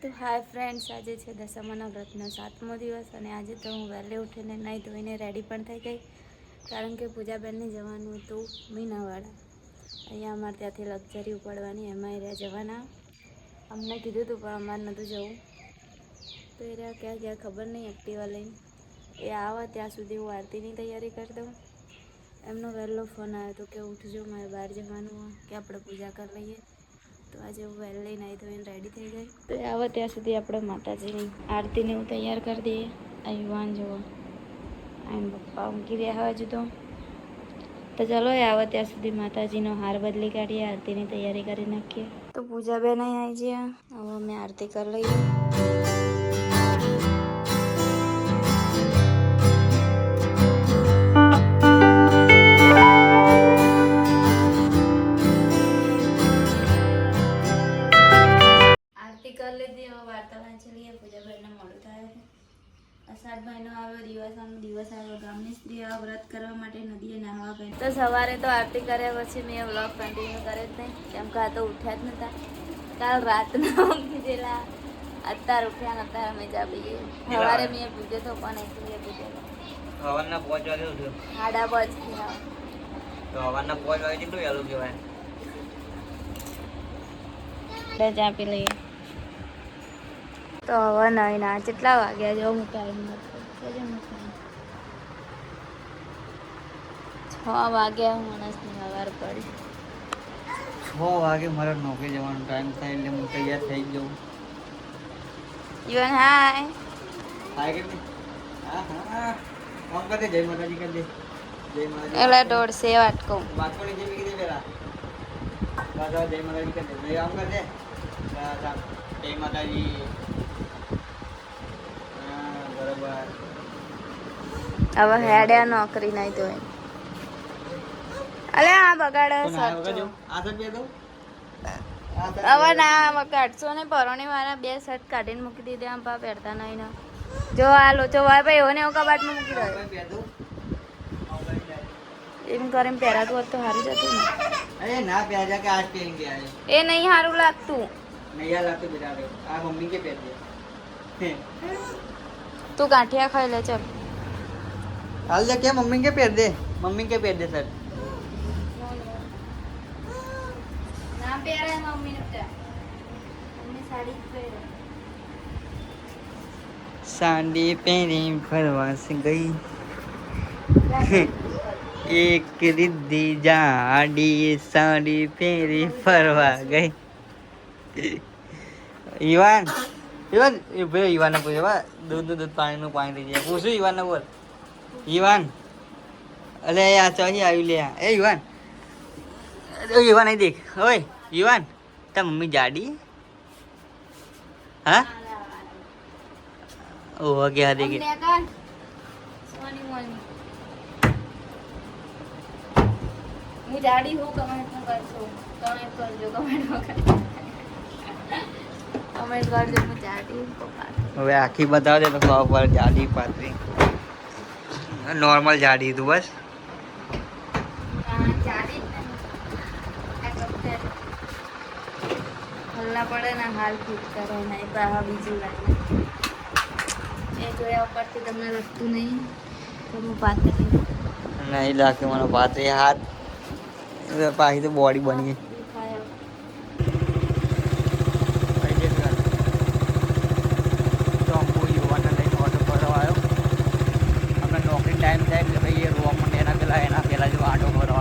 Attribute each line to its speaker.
Speaker 1: તો hi friends, આજે છે દશામાના વ્રતનો 7મો દિવસ અને આજે તો હું વહેલે ઉઠીને નાહી ધોઈને રેડી પણ થઈ ગઈ, કારણ કે પૂજાબેનને જવાનું હતું મીનાવાડા. અહીંયા અમારે ત્યાંથી લક્ઝરી ઉપાડવાની, એમાં રહ્યા જવાના. અમને કીધું હતું પણ અમારે નહોતું જવું, તો એ રહ્યા ક્યાં ગયા ખબર નહીં. એક્ટિવા લઈને એ આવે ત્યાં સુધી હું આરતીની તૈયારી કરી દઉં. એમનો વહેલો ફોન આવ્યો હતો કે ઉઠજો, મારે બહાર જવાનું હોય કે આપણે પૂજા કરી લઈએ. તો આજે હું વહેલી નાહી ધોઈને રેડી થઈ ગઈ. તો આવે ત્યાં સુધી આપણે માતાજીની આરતીને હું તૈયાર કરી દઈએ. આ યુવાન જુઓ, આમ પપ્પા ઊંઘી રહ્યા હજુ તો ચાલો એ આવે ત્યાં સુધી માતાજીનો હાર બદલી કાઢીએ, આરતીની તૈયારી કરી નાખીએ. તો પૂજા બેન અહીં આવી જઈએ, હવે અમે આરતી કરી લઈએ. કરી લીધી, હવે વાર્તા વાંચી લઈએ. પૂજાબેનને મોડું થાય. અષાઢ મહિનો આવ્યો, દિવસ આવ્યો. ગામની સ્ત્રીઓ વ્રત કરવા માટે નદીએ નાહવા ગઈ. તો સવારે તો આરતી કર્યા પછી મેં વ્લોગ કન્ટિન્યુ કરે જ નહીં, કેમ કે આ તો ઉઠ્યા જ નતા. કાલ રાતના ઊંઘી ગયેલા, અત્યારે ઉઠ્યા નતા. અમે જા પીએ. સવારે મેં પૂજ્યો તો પણ એકલી પૂજ્યો.
Speaker 2: હવારના 5 વાગે ઉઠ્યો.
Speaker 1: 5:30 થયા.
Speaker 2: તો હવારના 5 વાગે કેટલું વહેલું કહેવાય?
Speaker 1: ચા પી લઈએ. તો હવે નહીં ના કેટલા વાગ્યા જો હું ટાઈમ નથી. 6 વાગ્યા માણસની સવાર પડી.
Speaker 2: 6 વાગે મારે નોકરી જવાનો ટાઈમ થાય એટલે હું તૈયાર થઈ જાઉં.
Speaker 1: યુવન હાય
Speaker 2: હાય કે હા હા કામ કરતે. જય માતાજી કરી દે. જય માતાજી.
Speaker 1: એલા દોડશે વાટકો
Speaker 2: વાટકોની જેવી કીધી પેલા દાદા જય માતાજી કરી દે. જય આમ કર દે. જય માતાજી. બરાબર.
Speaker 1: હવે હેડ્યા નોકરી નહીં તો અલે આ બગાડે
Speaker 2: આ સર બે દો.
Speaker 1: હવે ના કાઢશો ને. પરોણી વાળા 2 શર્ટ કાઢીને મૂકી દીધા. આમ પા પહેરતા નહીં ને. જો આ લોચો હોય ભાઈ એવો ને એવો કબાટમાં મૂકી દો. એમ કરીને પહેરાતું હોત તો સારું જતું ને.
Speaker 2: અરે ના પહેરા કે આજ પહેરી ગયા છે.
Speaker 1: એ નહીં સારું લાગતું.
Speaker 2: નહીં લાગતું બેટા. આ મમ્મી કે પહેર દે.
Speaker 1: તું ગાંઠિયા ખાઈ લે ચાલ.
Speaker 2: હાલ દે કે મમ્મી કે પહેર દે. મમ્મી કે પહેર દે સર.
Speaker 1: ના પહેરાય મમ્મીને ત્યાં. મમ્મી સાડી પહેરે.
Speaker 2: સાડી પહેરી ફરવા ગઈ. એક રીધી જાડી સાડી પહેરી ફરવા ગઈ. ઈવાન ઈવાન એ ભાઈ ઈવાનને પૂછે દૂધ પાણીનું પાણી થઈ જાય. પૂછું ઈવાનને બોલ. ઈવાન અલે આ ચોહી આવ્યું લે. એ ઈવાન ઈવાન અહીં દેખ. ઓય ઈવાન તાર મમ્મી જાડી હા ઓ કે હા દેખે.
Speaker 1: હું જાડી હું કમેન્ટ કરજો. કમેન્ટ કરજો. કમેન્ટ કરજો હું જાડી હું.
Speaker 2: હવે આખી બતાવ દે તો ખબર પડે. જાડી પાતળી નોર્મલ જાડી તું બસ.
Speaker 1: જાડી હલ્લા પડે ને હાલ ફિટ કરે નહીં પાહા બીજું લાગે. એ જોયા ઉપરથી તમને લગતું નહીં તો હું પાતળી
Speaker 2: નહીં લાગતું મને પાતળી. હાથ પાછી તો બોડી બની ગઈ. નોકરી ટાઈમ થાય એટલે ભાઈ એ રોવા મને એના પેલા જો આટો ભરો